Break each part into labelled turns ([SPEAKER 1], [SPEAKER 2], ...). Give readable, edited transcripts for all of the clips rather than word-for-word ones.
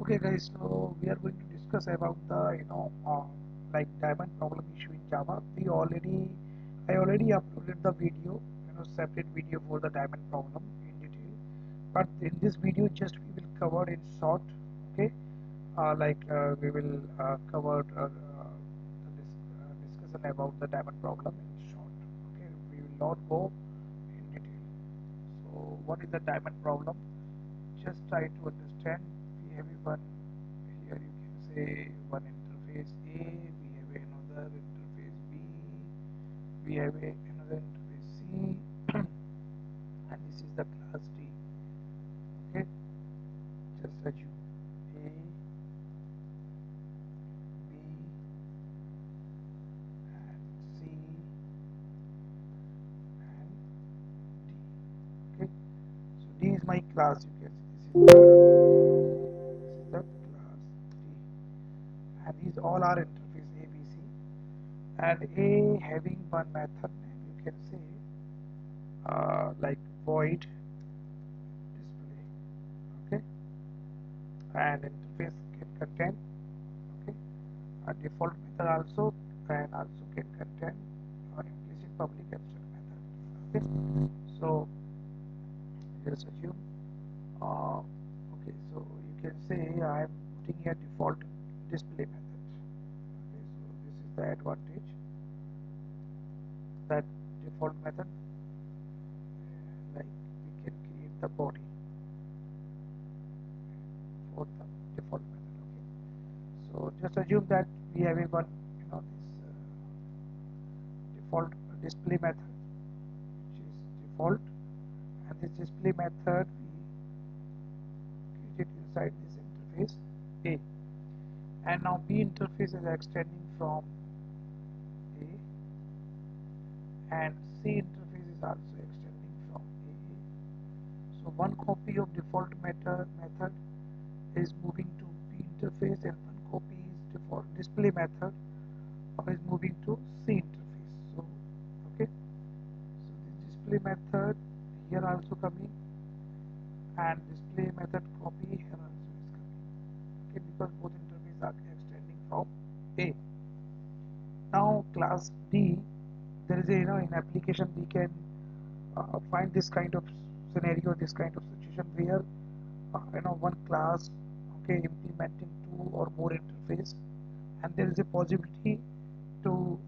[SPEAKER 1] Okay guys, so we are going to discuss about the like diamond problem issue in Java. I already uploaded the video, separate video for the diamond problem in detail. But in this video, just we will cover in short. Okay, we will cover discussion about the diamond problem in short. Okay, we will not go in detail. So what is the diamond problem? Just try to understand. We have one here, you can say one interface A, we have another interface B, we have another interface C, and this is the class D. Okay, just assume A, B, and C, and D. Okay, so D is my class. You can see this is the class D, and these all are interface A, B, C, and A having one method name. You can say like void display. Okay, and interface can contain, okay, a default method also, and also can contain implicit public abstract method. Okay, so just assume okay, so you can say I am putting a default display method. Okay, so this is the advantage, that default method, like we can create the body for the default method. Okay, so just assume that we have a one, this default display method, which is default, and this display method we created inside this interface A, and now B interface is extending from A, and C interface is also extending from A. So one copy of default method is moving to B interface, and one copy is default display method is moving to C interface. So okay, so this display method here also coming, and display method copy here also is coming. Okay, because both interfaces are extending from A. Now class D, there is a, in application we can find this kind of scenario, this kind of situation where one class, okay, implementing two or more interface, and there is a possibility to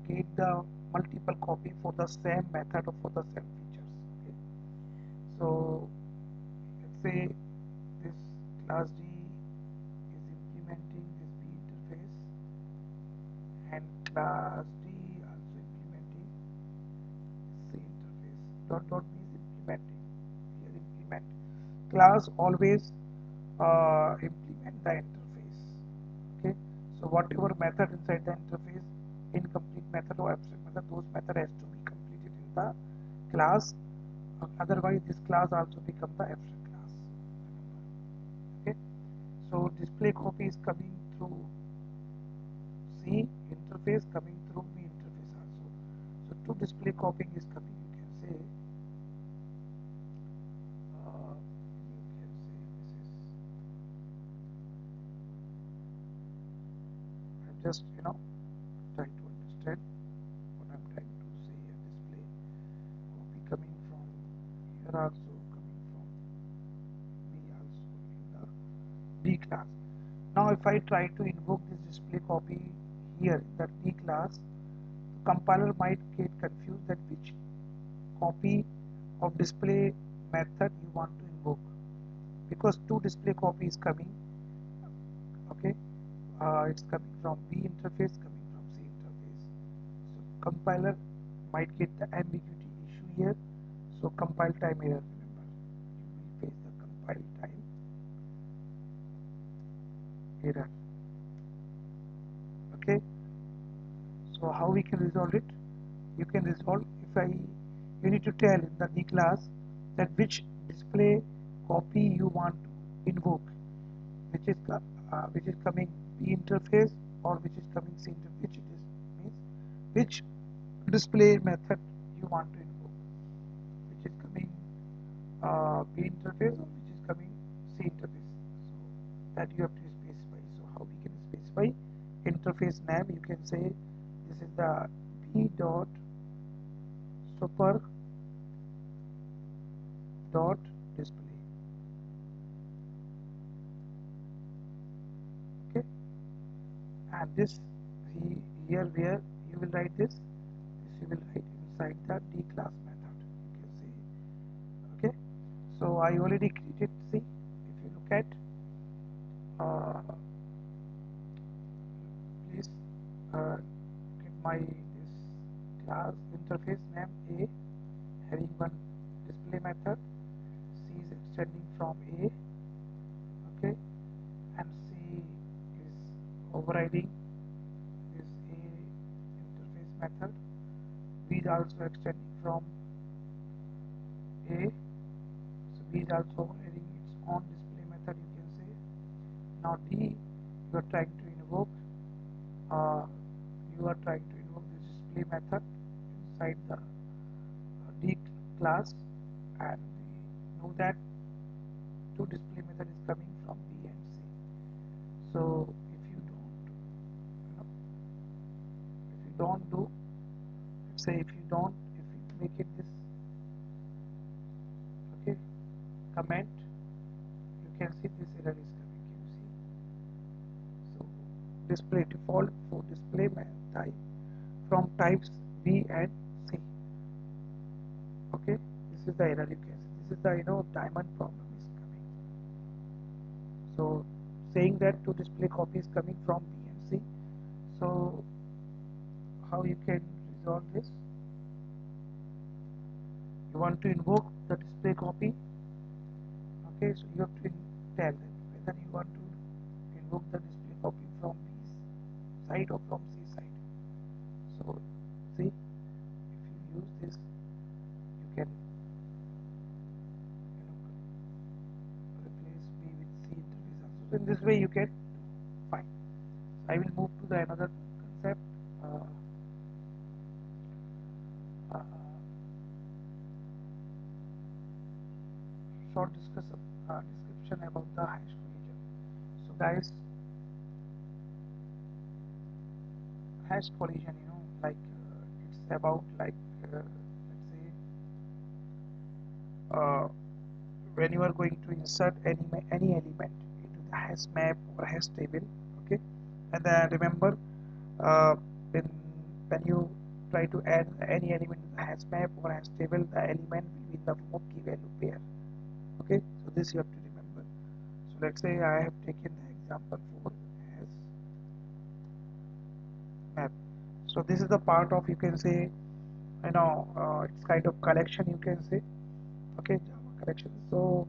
[SPEAKER 1] get the multiple copy for the same method or for the same features. Okay, so let's say this class D is implementing this B interface, and class D also implementing C interface. Dot means implementing. Here implement. Class always implement the interface. Okay, so whatever method inside the interface, incomplete method or abstract method, those method has to be completed in the class. Otherwise, this class also become the abstract class. Okay, so display copy is coming through C interface, coming through B interface also. So two display copying is coming. You can say this is, I'm just trying to understand what I'm trying to say here. Display copy coming from here also, coming from B also in the D class. Now if I try to invoke this display copy here in the D class, the compiler might get confused that which copy of display method you want to invoke, because two display copy is coming. Okay, it's coming from B interface, coming from C interface. So compiler might get the ambiguity issue here. So compile time error, remember, you will face the compile time error. Okay, so how we can resolve it? You can resolve, if I, you need to tell in the D class that which display copy you want to invoke, which is coming B interface or which is coming C interface, which it is, means which display method you want to invoke, which is coming B interface or which is coming C interface. that you have to specify. So how we can specify interface name? You can say this is the b dot super dot display. Okay, and this here where you will write this you will write inside the d class method. You can say okay. So I already created. See, if you look at please get my this class interface name A having one display method, C is extending from A, okay, and C is overriding this A interface method. B is also extending from A, so B is also overriding its own display method. You can say now D you are trying to invoke uh, the display method inside the D class, and we know that two display method is coming from B and C. So if you don't do, let's say if you make it this okay comment, you can see this error is coming. Can you see? So display default for display type from types B and C. Okay, this is the error you can see. This is the diamond problem is coming. So saying that two display copy is coming from B and C. So how you can resolve this? You want to invoke the display copy. Okay, so you have to tell that whether you want to invoke the display copy from B side or from C side. So see, if you use this, you can replace B with C interface also. So in this way you can fine. I will move to the another concept. Uh, uh, Short description about the hash collision. So guys, hash collision, like it's about like let's say when you are going to insert any element into the hash map or hash table, okay, and then remember uh, when when you try to add any element to the hash map or hash table, the element will be in the form of key value pair. Okay, so this you have to remember. So let's say I have taken the example for hash map. So this is the part of, you can say, it's kind of collection, you can say, okay, Java collection. So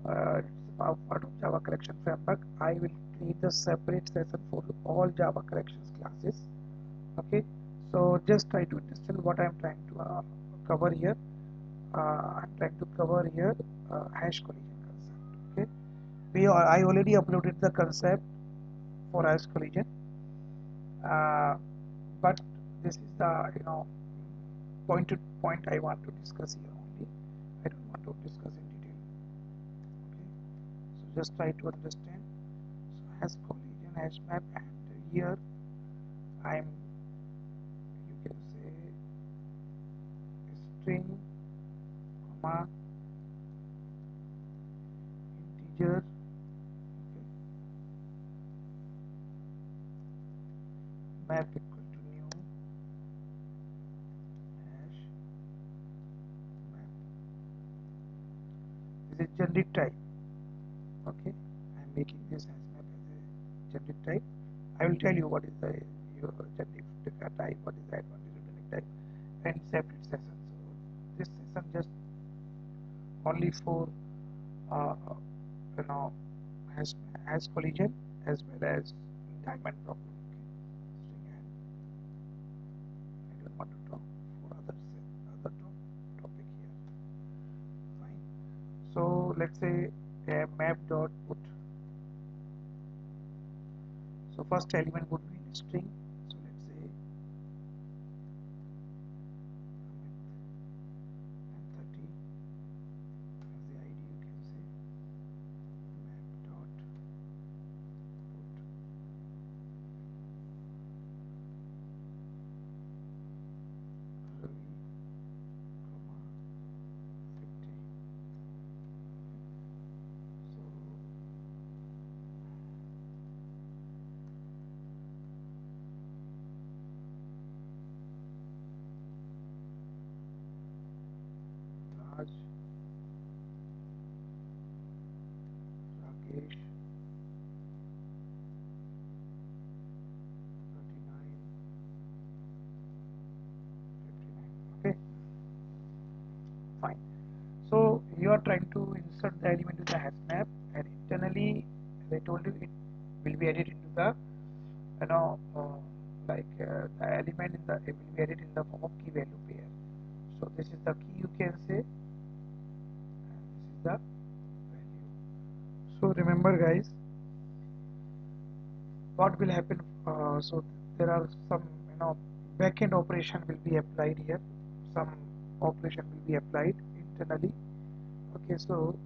[SPEAKER 1] it's part of Java collection framework. I will create a separate session for all Java collections classes. Okay, so just try to understand what I am trying to cover here. I'm trying to cover here hash collision concept. Okay, I already uploaded the concept for hash collision, uh, but this is the point to point I want to discuss here only. I don't want to discuss in detail. Okay, so just try to understand. So hash collision, hash map, and here I'm, you can say, string, comma, integer, okay, map equal to new hash map. This is generic type. Okay, I'm making this hash map as a generic type. I will tell you what is the your generic type, what is the advantage of generic type, and separate session. So this session just only for uh, you know hash collision as well as diamond problem. Okay, string, and I don't want to talk for other topic here. Fine. So let's say map dot put. So first element would be in string. So let's say and 30 as the ID. You can say map dot you are trying to insert the element into the hash map, and internally, as I told you, it will be added into the you know the element in the it will be added in the form of key value pair. So this is the key, you can say, and this is the value. So remember, guys, what will happen? So there are some backend operation will be applied here. Some operation will be applied internally. Okay, so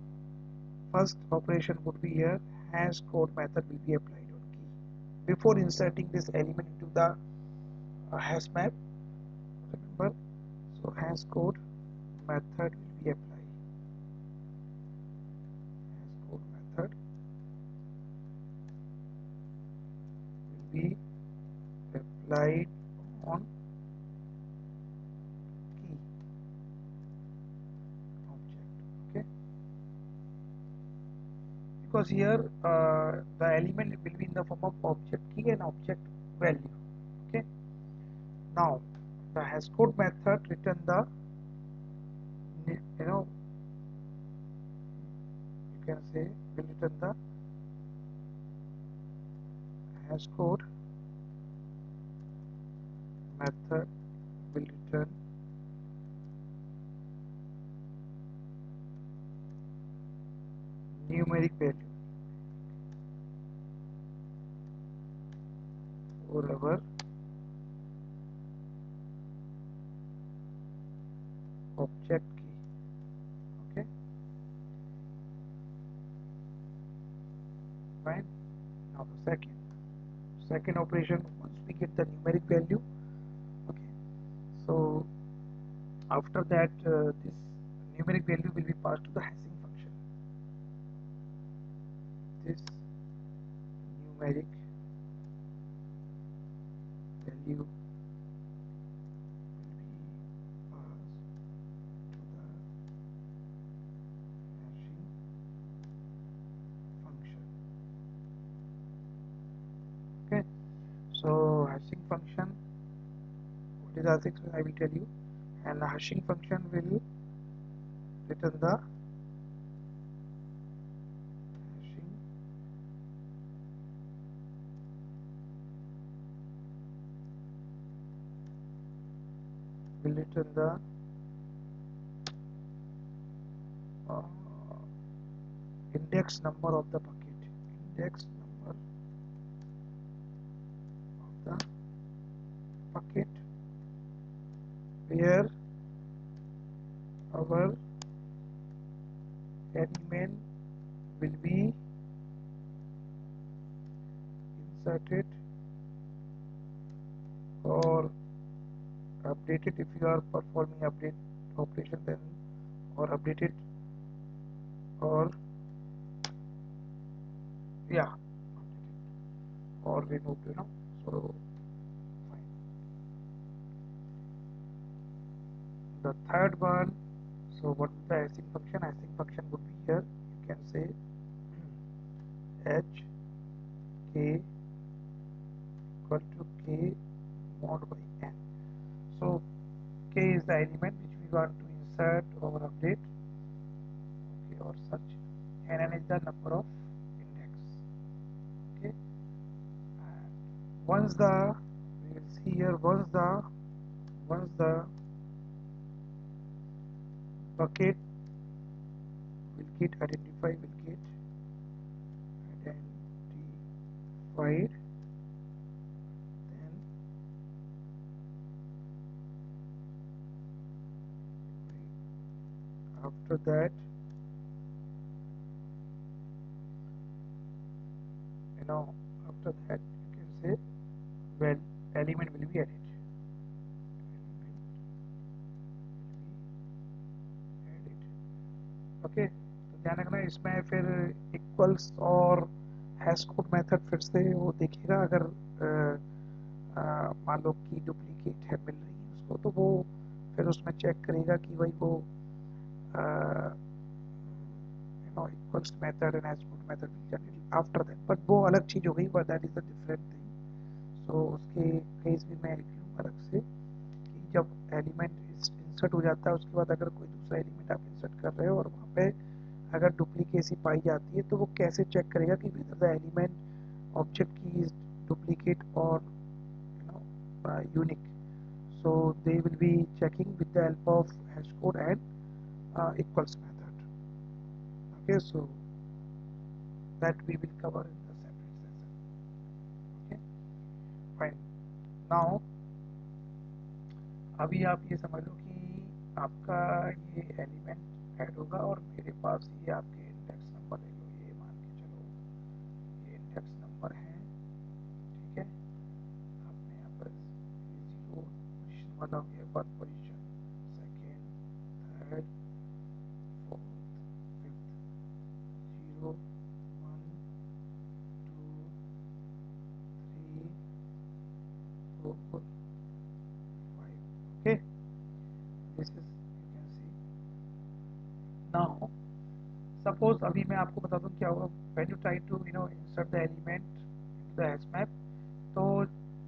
[SPEAKER 1] first operation would be here, hash code method will be applied on key before inserting this element into the hash map. Remember, so hash code method will be applied. Hash code method will be applied on key object. Okay, because here the element will be in the form of object key and object value. Okay, now the hash code method return the you know you can say will return the hash code method will return numeric value for our object key. Okay, fine. Now the second operation, once we get the numeric value, okay, so after that this numeric value will be passed to the hashing function. This numeric value will be passed to the hashing function. Okay, so hashing function, what is hashing function, I will tell you, and the hashing function will return the hashing will return the uh, index number of the bucket, index number of the bucket where our element will be inserted or updated if you are performing update operation, then or updated or yeah or removed, so fine. The third one, so what is the async function? Async function would be here, you can say h k equal to k mod by n. So k is the element which we want to insert or update, okay, or search, and n is the number of index. Okay, and once the we will see here, once the bucket will get identified, then after that after that you can say, well, element will be added, okay. तो ध्यान रखना इसमें फिर equals और hash code method फिर से वो देखेगा, अगर मान लो कि डुप्लीकेट है मिल रही है उसको, तो वो फिर उसमें चेक करेगा कि भाई वो equals method and hash code method after that, but वो अलग चीज़ हो गई, but that is a different thing. So उसके केस भी मैं लिख लूँगा अलग से कि जब एलिमेंट इंसर्ट हो जाता है उसके बाद अगर कोई दूसरा एलिमेंट आप इंसर्ट कर रहे हो और वहाँ पे अगर डुप्लीकेसी पाई जाती है तो वो कैसे चेक करेगा कि whether the element object key is duplicate or unique. So they will be checking with the help of hash code and equals method. Okay, so that we will cover in the separate session. Okay, fine. Now अभी आप ये समझ लो कि आपका ये element add होगा और मेरे पास ये आपके इंडेक्स नंबर ले लो, ये मान के चलो ये इंडेक्स नंबर है, ठीक है। आपने यहाँ पर 0 पोजीशन वाला हो गया, 1 position, second, third, fourth, fifth, 0 1 2 3 4 5. Okay, this is you can see. Now suppose अभी मैं आपको बता दूं क्या होगा when you try to insert the element into the hash map. तो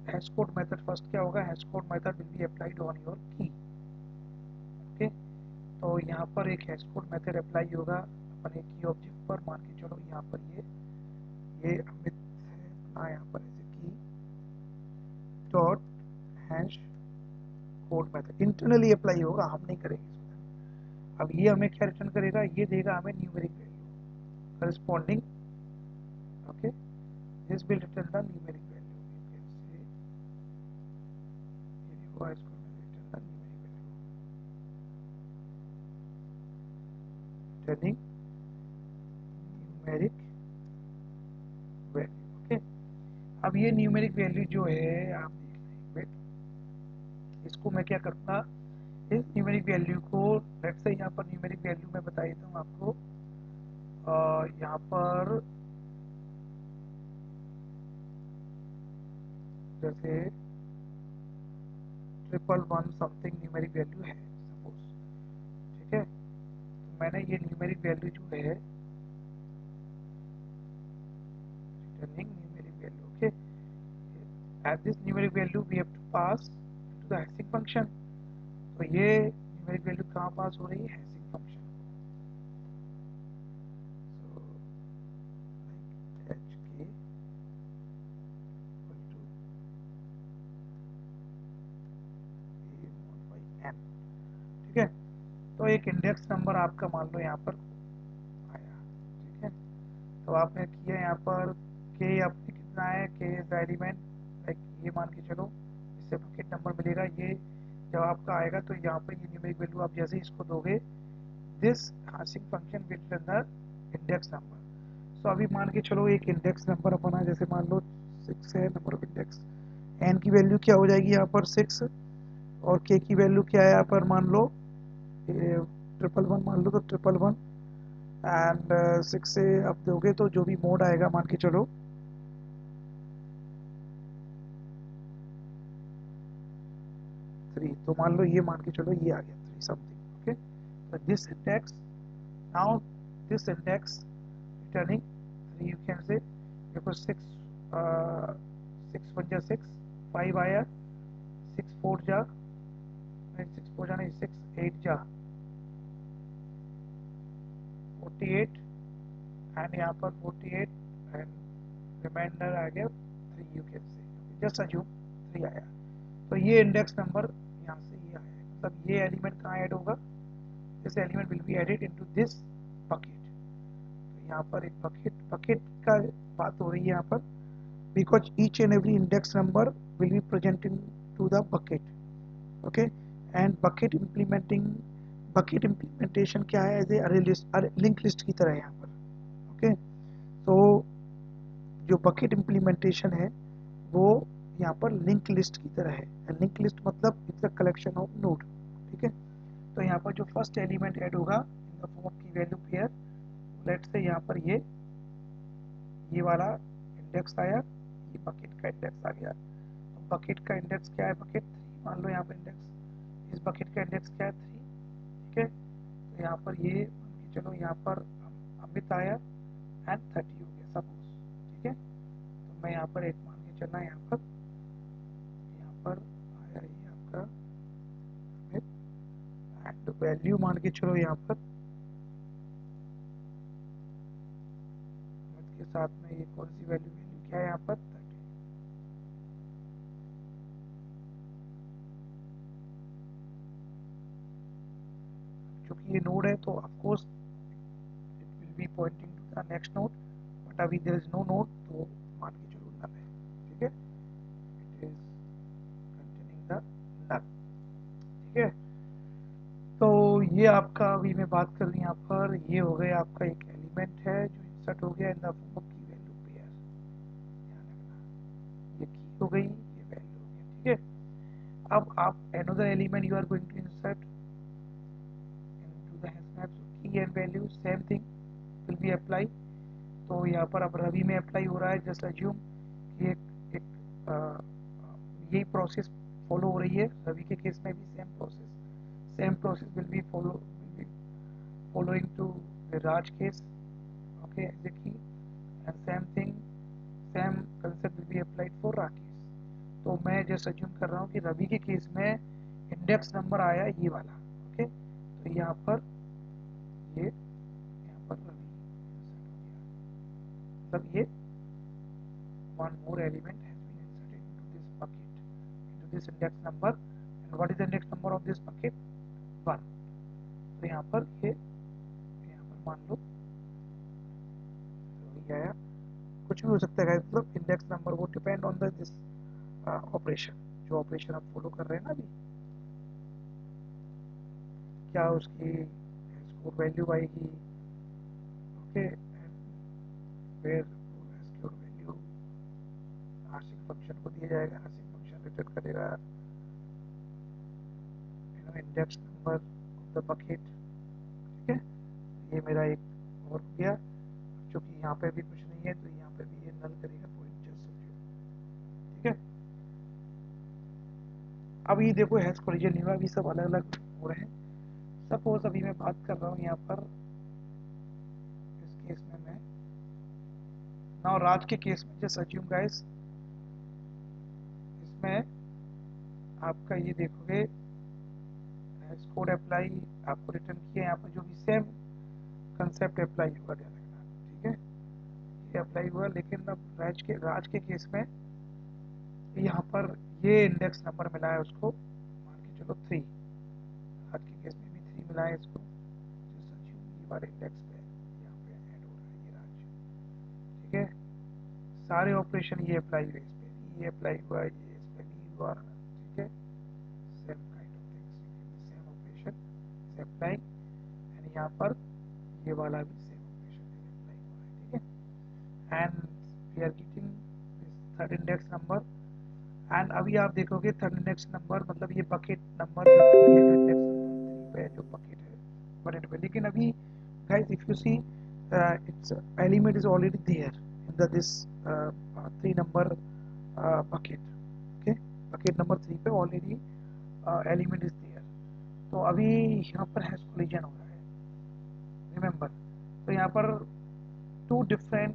[SPEAKER 1] हैश कोड मेथड फर्स्ट क्या होगा, hash code method will be applied on your key. Okay, तो यहाँ पर एक हैश कोड मेथड अप्लाई होगा अपने की ऑब्जेक्ट पर। मान के चलो यहाँ पर ये अमित है अपना, यहाँ पर ऐसे की dot hash code method internally apply होगा, हम नहीं करेंगे इसको। अब ये हमें क्या रिटर्न करेगा, ये देगा हमें numeric value corresponding. Okay, this will return the numeric value. You can say here you go, I square will return the numeric value, returning numeric value. Okay, अब ये न्यूमेरिक वैल्यू जो है आप देख रहे हैं, इसको मैं क्या करूँगा, इस न्यूमेरिक वैल्यू को लेट्स से यहाँ पर न्यूमेरिक वैल्यू मैं बता देता हूँ आपको। यहाँ पर जैसे 111 समथिंग न्यूमेरिक वैल्यू है सपोज, ठीक है। तो मैंने ये न्यूमेरिक वैल्यू जो है returning numeric value, okay, at this numeric value we have to pass into the hashing function। तो ये न्यूमेरिक वैल्यू कहाँ पास हो रही है, hashing function. So like hk equal to a mod by n, ठीक है। तो एक इंडेक्स नंबर आपका मान लो यहाँ पर आया, ठीक है। तो आपने किया यहाँ पर के, आपने कितना है, के इज एलिमेंट लाइक ये मान के चलो, इससे बकेट नंबर मिलेगा। ये जब आपका आएगा तो यहाँ पर ये न्यूमेरिक वैल्यू आप जैसे ही इसको दोगे, this hashing function will return the index number. So अभी मान के चलो एक इंडेक्स नंबर अपना जैसे मान लो 6 है, नंबर ऑफ इंडेक्स, एन की वैल्यू क्या हो जाएगी यहाँ पर 6, और के की वैल्यू क्या है यहाँ पर मान लो 111 मान लो, तो 111 एंड 6 से आप दोगे तो जो भी मोड आएगा मान के चलो 3, तो मान लो ये मान के चलो ये आ गया 3 समथिंग। ओके, तो this index, now this index returning 3, you can से देखो 6 6 1 जा 6, 5 आया, 6 4 जा नहीं, 6 4 जा नहीं, 6 8 जा 48 एंड यहाँ पर 48 एंड रिमाइंडर आ गया 3, यू कैन से जस्ट अज्यूम 3 आया। तो ये इंडेक्स नंबर यहाँ से ये आया, मतलब ये एलिमेंट कहाँ ऐड होगा, this element will be added into this bucket. तो यहाँ पर एक बकेट का बात हो रही है यहाँ पर, because each and every index number will be present in to the bucket. Okay, and bucket implementation क्या है, एज ए अरे लिस्ट, लिंक लिस्ट की तरह है यहाँ पर। ओके, तो जो बकेट इम्प्लीमेंटेशन है वो यहाँ पर लिंक लिस्ट की तरह है। लिंक लिस्ट मतलब it's a collection of node, ठीक है। तो यहाँ पर जो फर्स्ट एलिमेंट ऐड होगा इन द फॉर्म की वैल्यू पेयर, लेट्स से यहाँ पर ये वाला इंडेक्स आया, ये बकेट का इंडेक्स आ गया। तो बकेट का इंडेक्स क्या है, बकेट 3 मान लो यहाँ पर इंडेक्स, इस बकेट का इंडेक्स क्या है 3, ठीक है। तो यहाँ पर ये मान के चलो यहाँ पर अमित आया एंड 30 हो गया सपोज, ठीक है। तो मैं यहाँ पर एक मान के चलना, यहाँ पर आया ये आपका एंड वैल्यू मान के चलो यहाँ पर के साथ में ये कौन सी वैल्यू वैल्यू क्या है यहाँ पर 30। क्योंकि ये नोड है तो of course it will be pointing to the next node, but अभी देयर इज नो नोड तो मान के चलो नल है। ठीक है, it is containing the null. ठीक है, तो ये आपका अभी मैं बात कर रही यहाँ पर, ये हो गया आपका एक एलिमेंट है जो इंसर्ट हो गया इन the form of key value pair. ध्यान रखना, ये की हो गई, ये वैल्यू हो गया। ठीक है, अब आप another element you are going to insert into the hash map, so key and value same thing will be apply। तो यहाँ पर अब रवि में अप्लाई हो रहा है, जस्ट अज्यूम कि एक यही प्रोसेस फॉलो हो रही है, रवि के केस में भी same process will be following to the Raj case, okay, as a key, and same concept will be applied for Rakesh। तो मैं जस्ट अज्यूम कर रहा हूँ कि रवि के केस में इंडेक्स नंबर आया ये वाला। ओके, तो यहाँ पर रवि मतलब ये one more element has been inserted into this bucket, into this index number, and what is the index number of this bucket? 1। तो यहाँ पर मान लो रवि आया, कुछ भी हो सकता है, मतलब इंडेक्स नंबर वो depend on the this operation, जो ऑपरेशन आप फॉलो कर रहे हैं ना अभी, क्या उसकी स्कोर वैल्यू आएगी। ओके, फिर स्कोर वैल्यू आशिक फंक्शन को दिया जाएगा, आशिक फंक्शन रिटर्न करेगा index number of the bucket. ठीक है, ये मेरा एक और हो गया। क्योंकि यहाँ पे भी कुछ नहीं है तो यहाँ पे भी ये नल करेगा पॉइंट जस्ट समझो। ठीक है, अब ये देखो हैश कोलिजन नहीं हुआ, अभी सब अलग अलग हो रहे हैं। सपोज अभी मैं बात कर रहा हूँ यहाँ पर इस केस में, मैं नाउ राज के केस में जस्ट अज्यूम गाइस, इसमें आपका ये देखोगे हैश कोड अप्लाई आपको रिटर्न किया, यहाँ पर जो भी सेम कंसेप्ट अप्लाई होगा, ध्यान रखना। ठीक है, ये अप्लाई हुआ, लेकिन अब राज के केस में यहाँ पर ये इंडेक्स नंबर मिला है उसको, मान के चलो 3। राज के केस में भी 3 मिला है इसको, ये वाले इंडेक्स पे यहाँ पे ऐड हो रहा है ये राज। ठीक है, सारे ऑपरेशन ये अप्लाई हुए, इस पे भी ये अप्लाई हुआ, ये इस पे भी हुआ। ठीक है, same kind of things, same operation से अप्लाई, एंड यहाँ पर ये वाला भी सेम ऑपरेशन से अप्लाई हुआ है। ठीक है, and we are getting this third index number. And अभी आप देखोगे थर्ड इंडेक्स नंबर मतलब ये बकेट नंबर जो 3 है, जो इंडेक्स नंबर 3 पे जो बकेट है बकेट पे, लेकिन अभी guys if you see its element is already there in the this 3 number bucket। okay, bucket number 3 पे already element is there। तो अभी यहाँ पर हैश कोलिजन हो रहा है, रिमेम्बर। तो यहाँ पर 2 डिफरेंट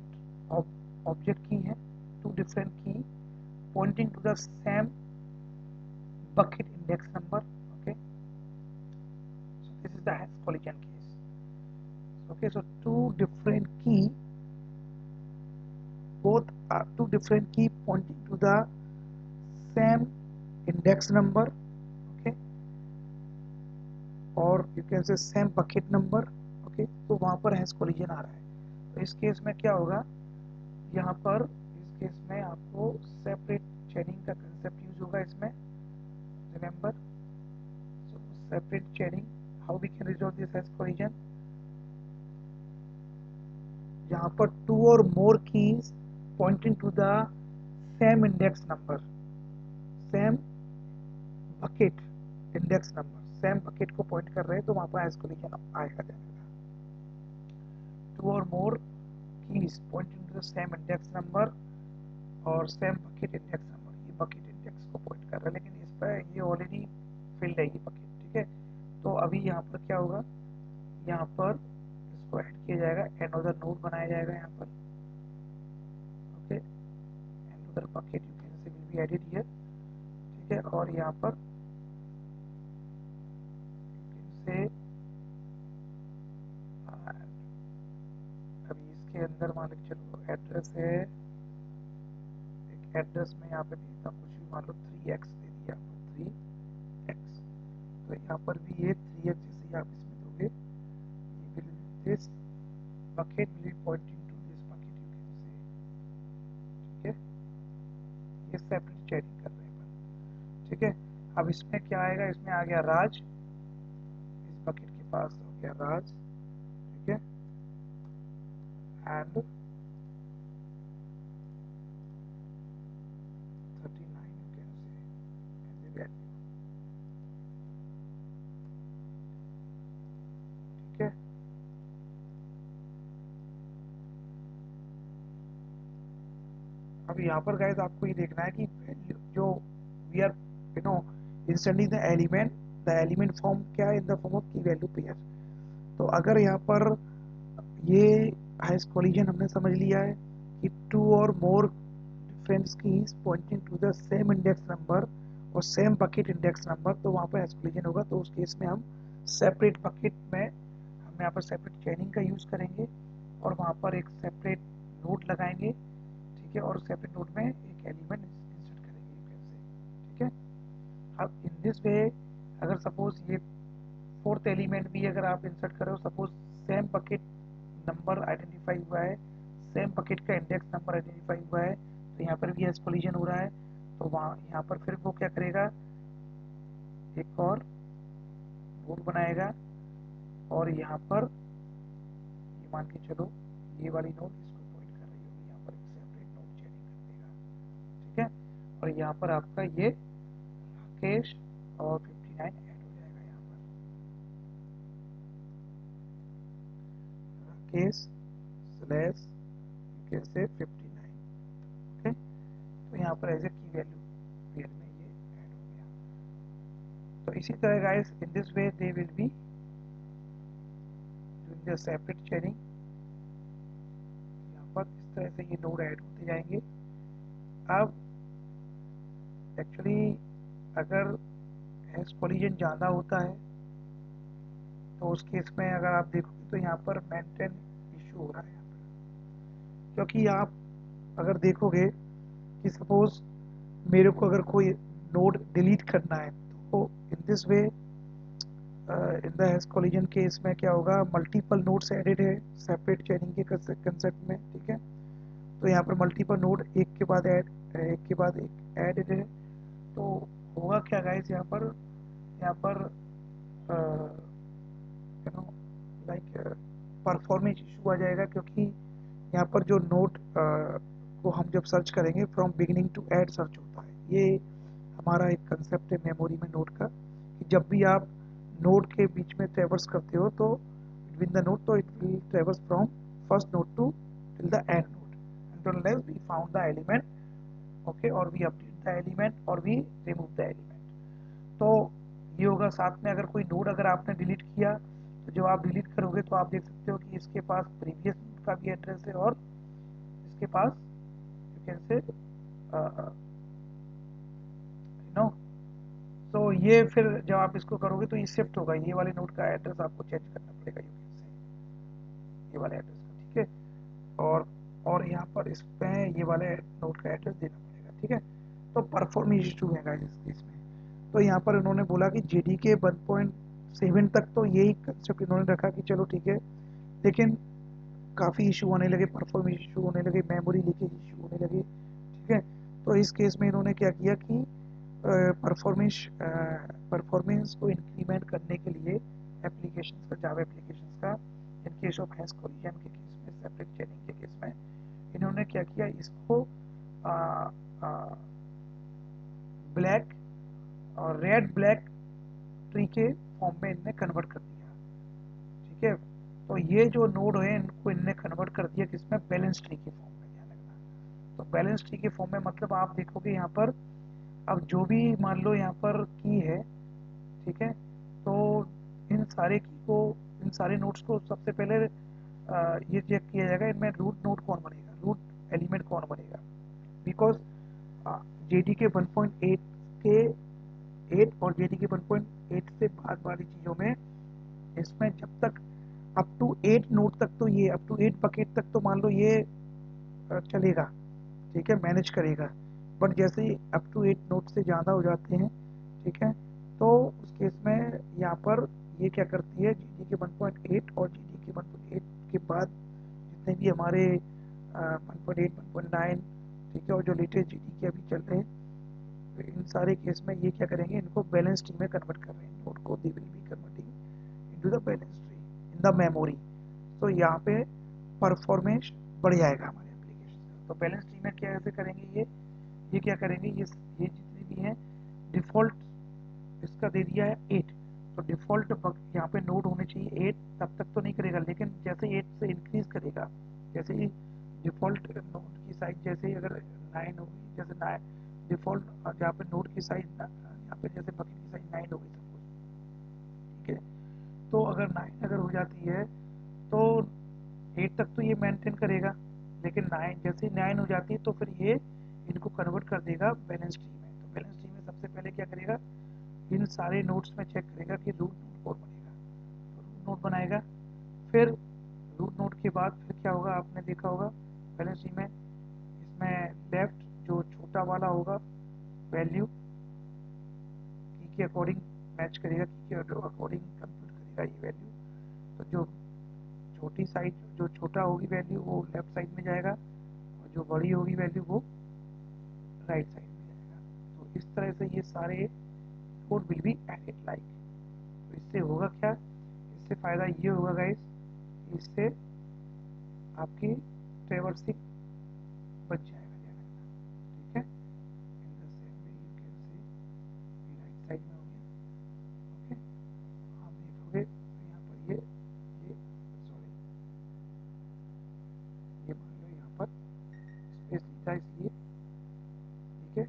[SPEAKER 1] ऑब्जेक्ट की हैं, 2 डिफरेंट की pointing to the same bucket index number। okay, so this is the hash collision case। okay, so 2 different key, both are 2 different key pointing to the same index number। okay, और you can say same bucket number। okay, तो वहां पर hash collision आ रहा है। तो इस case में क्या होगा, यहाँ पर इस केस में आपको सेपरेट चेनिंग का कंसेप्ट यूज होगा इसमें, remember. so separate chaining, how we can resolve this hash collision, यहाँ पर 2 or more keys pointing to the same index number, same bucket index number, same bucket को पॉइंट कर रहे हैं, तो वहां पर हैश कोलिजन आएगा। 2 or more keys pointing to the same index number और सेम बकेट इंडेक्स नंबर, ये बकेट इंडेक्स को पॉइंट कर रहा है, लेकिन इस पर ये ऑलरेडी फिल्ड है ये बकेट। ठीक है, तो अभी यहाँ पर क्या होगा, यहाँ पर इसको ऐड किया जाएगा, another नोड बनाया जाएगा यहाँ पर। Okay, another bucket you can say will be added here। ठीक है, और यहाँ पर you can say मान लो चलो एड्रेस है, एक एड्रेस में यहाँ पे देता कुछ भी, मान लो 3x दे दिया, 3x। तो यहाँ पर भी ये 3x जैसे आप इसमें दोगे, ये will this bucket will be pointing to this bucket, you can say, ठीक है। ये सेपरेट चेकिंग कर रहे हैं, ठीक है। अब इसमें क्या आएगा, इसमें आ गया राज, इस बकेट के पास हो गया राज, ठीक है। And 39 you can say as a value, ठीक है। अब यहाँ पर गाइस आपको ये देखना है कि value जो we are instantly the element form क्या है, in the form of key value pair. तो अगर यहाँ पर ये हैश कोलिजन हमने समझ लिया है कि टू और more different keys pointing to the same index number और सेम बकेट इंडेक्स नंबर, तो वहाँ पर हैश कोलिजन होगा। तो उस केस में हम सेपरेट बकेट में हम यहाँ पर सेपरेट चेनिंग का यूज़ करेंगे और वहाँ पर एक सेपरेट नोड लगाएंगे, ठीक है, और सेपरेट नोड में एक एलिमेंट इंसर्ट करेंगे, ठीक है। अब इन दिस वे अगर सपोज ये फोर्थ एलिमेंट भी अगर आप इंसर्ट करो, suppose same bucket number identify हुआ है, सेम बकेट का इंडेक्स नंबर आइडेंटिफाई हुआ है, तो यहाँ पर भी एस कोलिजन हो रहा है। तो वहाँ यहाँ पर फिर वो क्या करेगा, एक और नोड बनाएगा और यहाँ पर ये मान के चलो ये वाली नोड इसको पॉइंट कर रही होगी, यहाँ पर एक सेपरेट नोड चेनिंग कर देगा, ठीक है। और यहाँ पर आपका ये राकेश और 59 ऐड हो जाएगा, यहाँ पर राकेश स्लैश यू कैन से 59, ओके। तो यहाँ पर एज ए की वैल्यू पेयर में ये ऐड हो गया। तो इसी तरह guys in this way they will be doing the separate चेनिंग। यहाँ पर इस तरह से ये नोड ऐड होते जाएंगे। अब एक्चुअली अगर हैश कोलिजन ज़्यादा होता है तो उस केस में अगर आप देखोगे तो यहाँ पर मेंटेन इशू हो रहा है यहाँ पर, क्योंकि आप अगर देखोगे कि सपोज मेरे को अगर कोई नोड डिलीट करना है, तो in this way in the hash collision case में क्या होगा, मल्टीपल नोड्स एडेड है सेपरेट चेनिंग के कंसेप्ट में, ठीक है। तो यहाँ पर मल्टीपल नोड एक के बाद एक एडेड है। तो होगा क्या गाइस, यहाँ पर you know like performance issue आ जाएगा, क्योंकि यहाँ पर जो नोड को हम जब सर्च करेंगे from beginning to end search होता है। ये हमारा एक कंसेप्ट है मेमोरी में नोड का, कि जब भी आप नोड के बीच में ट्रेवर्स करते हो तो बिटवीन द नोड, तो it will traverse from first node to till the end node unless we found the element, okay, or we update the element or we remove the element। तो ये होगा। साथ में अगर कोई नोड अगर आपने डिलीट किया, तो जब आप डिलीट करोगे तो आप देख सकते हो कि इसके पास प्रीवियस नोड का भी एड्रेस है और इसके पास you can say you know. तो ये फिर जब आप इसको करोगे तो ये शिफ्ट होगा, ये वाले नोड का एड्रेस आपको चेंज करना पड़ेगा, यू कैन से ये वाले एड्रेस का, ठीक है। और यहाँ पर इसमें ये वाले नोड का एड्रेस देना पड़ेगा, ठीक है। तो परफॉर्मेंस इशू है गाइस इस केस में। तो यहाँ पर इन्होंने बोला कि जेडीके 1.7 तक तो यही कंसेप्ट इन्होंने रखा कि चलो ठीक है, लेकिन काफ़ी इशू होने लगे, परफॉर्मेंस इशू होने लगे, मेमोरी लीकेज इशू होने लगे, ठीक है। तो इस केस में इन्होंने क्या किया कि परफॉर्मेंस को इंक्रीमेंट करने के लिए एप्लीकेशन का, जावा एप्लीकेशन का, in case of hash collision के केस में, सेपरेट चेनिंग के केस में, इन्होंने क्या किया, इसको ब्लैक और रेड ब्लैक ट्री के फॉर्म में इनने कन्वर्ट कर दिया, ठीक है। तो ये जो नोड है इनको इनने कन्वर्ट कर दिया किसमें, बैलेंस ट्री के फॉर्म में, ध्यान रखना। तो बैलेंस ट्री के फॉर्म में मतलब आप देखोगे यहाँ पर, अब जो भी मान लो यहाँ पर की है, ठीक है, तो इन सारे की को, इन सारे नोड्स को सबसे पहले ये चेक किया जाएगा इनमें रूट नोड कौन बनेगा, रूट एलिमेंट कौन बनेगा। बिकॉज जेडी के 1.8 के 8 और जेडी के 1.8 से बाद वाली चीज़ों में, इसमें जब तक अप टू 8 नोड तक तो ये, अप टू 8 बकेट तक तो मान लो ये चलेगा, ठीक है, मैनेज करेगा। बट जैसे ही अप टू 8 नोट से ज़्यादा हो जाते हैं, ठीक है, तो उस केस में यहाँ पर ये क्या करती है, जी डी के 1.8 और जी डी के 1.8 के बाद जितने भी हमारे 1.8 1.9, ठीक है, और जो लेटेस्ट जी डी के अभी चल रहे हैं, तो इन सारे केस में ये क्या करेंगे, इनको बैलेंस ट्री में कन्वर्ट कर रहे हैं, नोड को they will be converting into the balance tree in the memory. तो यहाँ पे परफॉर्मेंस बढ़ जाएगा हमारे एप्लीकेशन का। तो बैलेंस ट्री में क्या ऐसे करेंगे, ये क्या करेंगे, ये जितने भी हैं डिफ़ॉल्ट इसका दे दिया है 8, तो डिफ़ॉल्ट यहाँ पे नोड होने चाहिए 8, तब तक तो नहीं करेगा, लेकिन जैसे 8 से इंक्रीज करेगा, जैसे ही डिफ़ॉल्ट नोड की साइज जैसे ही अगर 9 होगी, जैसे 9 डिफ़ॉल्ट जहाँ पे नोड की साइज यहाँ पे जैसे बकेट की साइज 9 होगी सपोज, ठीक है, तो अगर 9 अगर हो जाती है तो 8 तक तो ये मेंटेन करेगा, लेकिन 9 जैसे ही 9 हो जाती है तो फिर ये इनको कन्वर्ट कर देगा बैलेंस ट्री में। तो बैलेंस ट्री में सबसे पहले क्या करेगा, इन सारे नोड्स में चेक करेगा कि रूट नोड कौन बनेगा, तो रूट नोड बनाएगा। फिर रूट नोड के बाद फिर क्या होगा, आपने देखा होगा बैलेंस ट्री में, इसमें लेफ्ट जो छोटा वाला होगा वैल्यू की के अकॉर्डिंग मैच करेगा, की के अकॉर्डिंग कंप्यूट करेगा ये वैल्यू। तो जो छोटी साइड जो छोटा होगी वैल्यू वो लेफ्ट साइड में जाएगा, और जो बड़ी होगी वैल्यू वो राइट साइड में जाएगा। तो इस तरह से ये सारे code will be added like. तो इससे होगा क्या, इससे फ़ायदा ये होगा गाइस, इससे आपकी ट्रेवर्सिंग बच जाएगा जाने का, ठीक है। In the same way you can से राइट साइड में हो गया, ओके। आप देखोगे तो यहाँ पर ये सॉरी, ये मान लो यहाँ पर स्पेस लिखा इसलिए, ठीक है।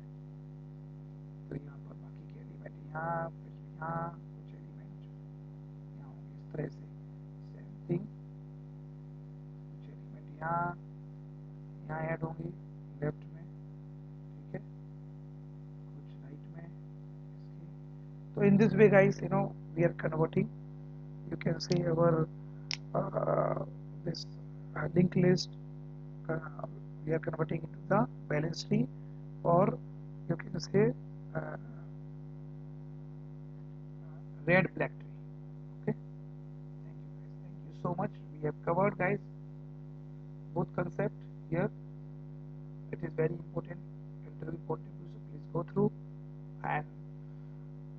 [SPEAKER 1] तो यहाँ पर बाकी के एलिमेंट यहाँ, फिर यहाँ कुछ एलिमेंट यहाँ होंगे इस तरह से, सेम थिंग, कुछ एलिमेंट यहाँ ऐड होंगे लेफ्ट में, ठीक है, कुछ राइट में इसके। तो in this way guys, you know, we are converting, you can see our this linked list, uh, we are converting into the balance tree, or you can say uh, red black tree, okay. Thank you guys, thank you so much. We have covered guys both concept here. It is very important interview point of view, so please go through, and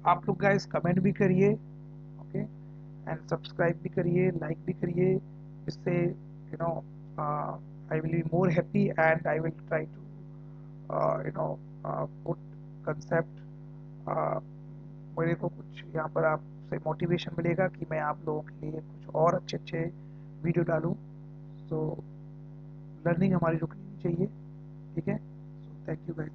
[SPEAKER 1] आप लोग guys comment भी करिए, okay, and subscribe भी करिए, like भी करिए, इससे you know I will be more happy, and I will try to you know put concept, मेरे को कुछ यहाँ पर आपसे मोटिवेशन मिलेगा कि मैं आप लोगों के लिए कुछ और अच्छे अच्छे वीडियो डालूँ। सो लर्निंग हमारी रुकनी नहीं चाहिए, ठीक है। So thank you guys.